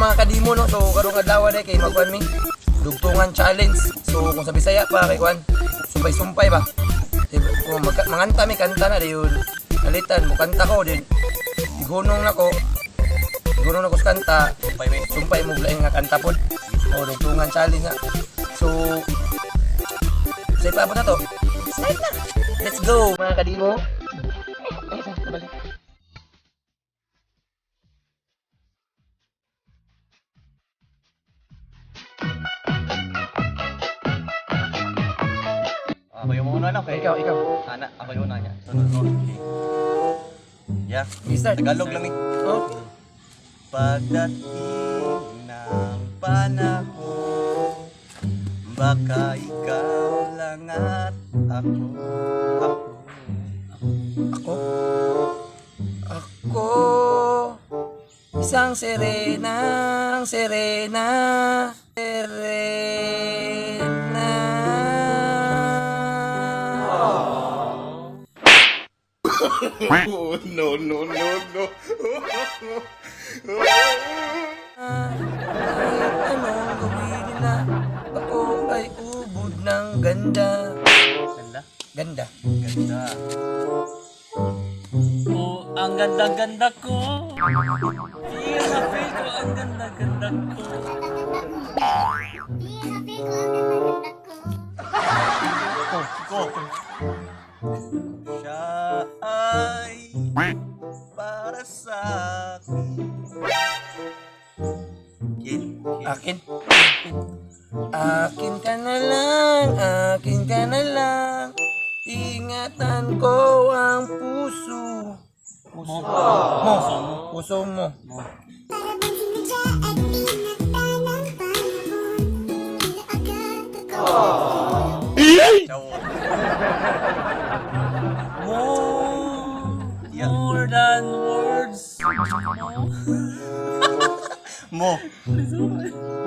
mga kadimo no. So karong adlaw day kay magkuan mi dugtungan challenge. So kung sa Bisaya pa kay kuan sumpay-sumpay ba. Kung manganta mi kanta na dayon. Kalitan mo kanta ko din. Igunong nako. Igunong nako sa kanta. Sumpay mo lain nga kanta pod. O dugtungan challenge na. So say pa na to. Start na. Let's go mga kadimo. Ako yung muna lang. Ikaw. Anak, ako yung una niya. Sunod ko. Okay. Yeah. Start. Tagalog lang eh. Oh. Pagdating ng panahon, baka ikaw lang at ako. Ako isang Serena. Oh, no. Anong gawin na ako ay ubod ng ganda. Ganda? Ganda. Ganda. Oh, ang ganda-ganda ko. Feel na feel ko ang ganda-ganda ko. Ko. Siya ay para sa akin. Akin. Akin ka na lang. Ingatan ko ang puso. Puso mo. More than words. Mo.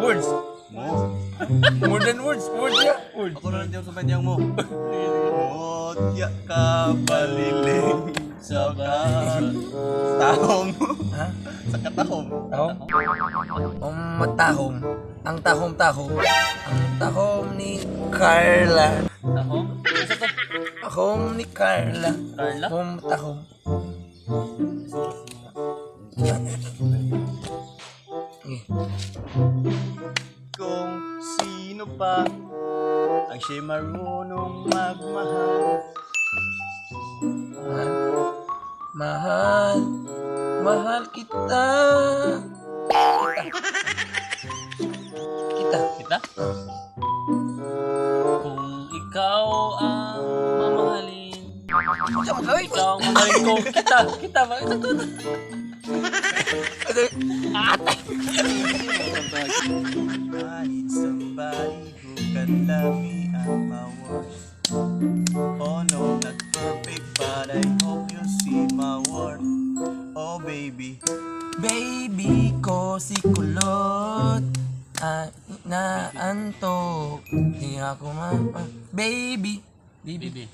Words. Mo. More than words. Words ya. Words. Ako na lang din sa kanyang mo. Motya ka baliling sa tahong. Ha? Sa katahong. Tahom? Matahom. Ang tahom-tahom. Ang tahom ni Carla. Tahong? Tahom ni Carla. Carla? Tahom. Kung sino pa ang siya'y marunong magmahal. Mahal kita. Kita? Kung ikaw ang mamahalin. Ikaw ang mamahalin ko. Kita ba? I need somebody who can love me at my worst. Oh no, not perfect, but I hope you see my worth. Oh baby. Baby ko si kulot. Naantok. Di ako Baby. Baby,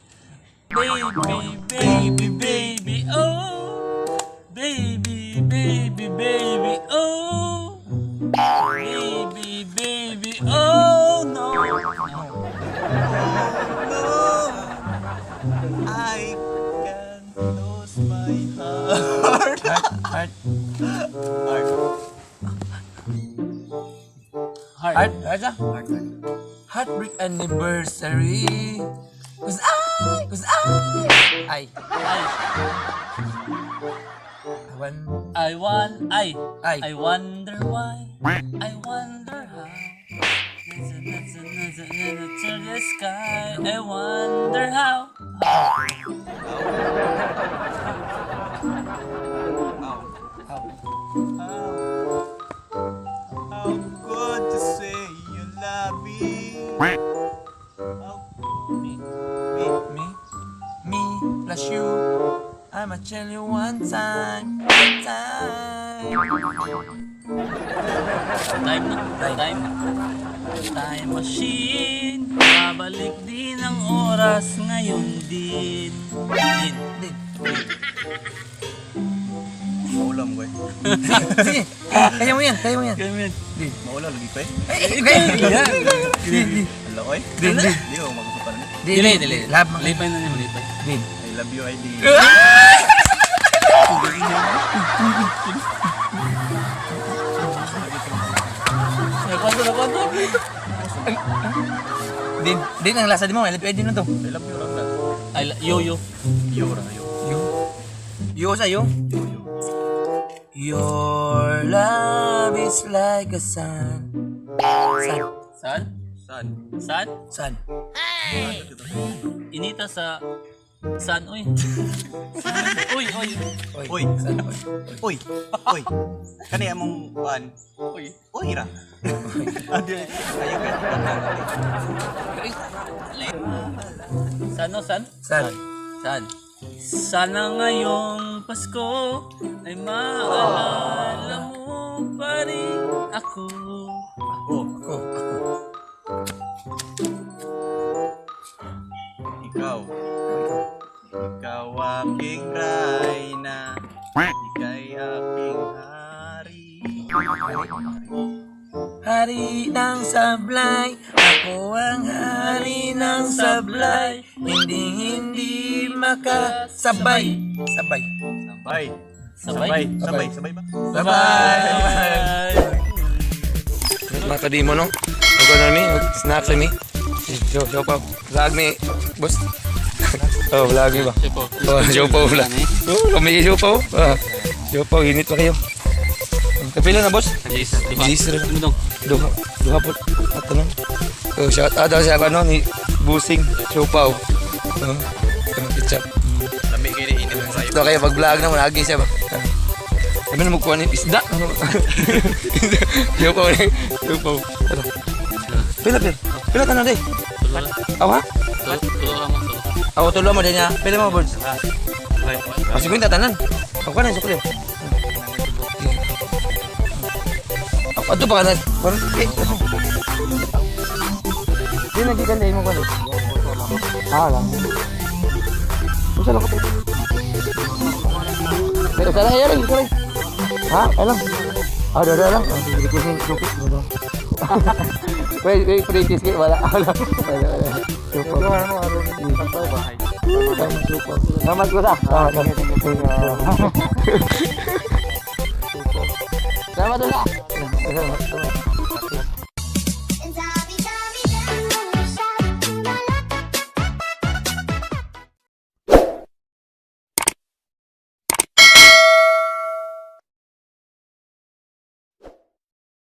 oh. Baby, oh. Baby, oh, no. No, I can lose my heart. Heart. Heartbreak anniversary. Cause I wonder why. I wonder how. To the sky. I wonder how. How good to say you love me. Me plus you. I'ma tell you one time. Time machine. Babalik din ang oras ngayon din. ulam ko eh. Sige. Kaya mo yan. Kaya mo yan. Maulam lagi ko eh. Di. Hello oy. Di. Di ko magustupan na. Dili. Lab mo. Lipay na niya, lipay. Di. I love you ID. Nakwento. Din ang lasa di mo. LPI din na to. I love you Ragnar. Yo. Yo. Yo sa'yo. Your love is like a sun. San? Inita sa... San, uy. Uy. Uy. Uy. Kani among kuan. Uy ra. Ayo ka. San. Sana ngayong Pasko ay maalala mo pa rin ako. Ako. Ikaw aking reyna. Ika'y aking hari. Hari ng sablay, ako ang hari ng sablay. Hindi makasabay. Sabay. Sabay ba? Bye-bye. Mga kadimo no? Mag-ano mi? Mag-snack sa mi? Show pa. Vlog mi. Boss. Oh, vlog mi ba? Oh, show pa vlog. Oh, kami show pa. Show pa, init pa kayo. Kapila na boss? Jis rin. Duha po. At ano? So, shout out daw siya ano ni Busing. Show pa. Ketchup. Lami kayo na init mo kayo. Ito kayo pag-vlog naman, agi siya ba? Sabi na magkuha ng isda. Show pa. Show pa. Pila ka na day? Awa? Ako tulo mo din niya. Pila mo boss? Kasi ko yung tatanan. Ako ka na, sukli. Ato pa ka na. Hindi nagkikanday mo ko na. Lang. Usa lang ko. Pero sana kaya lang, ito lang. Ha? Alam. Dada lang. Hindi ko sin lupit mo. Wait, practice kayo. Wala. Super. Selamat ko sa. Selamat ko sa.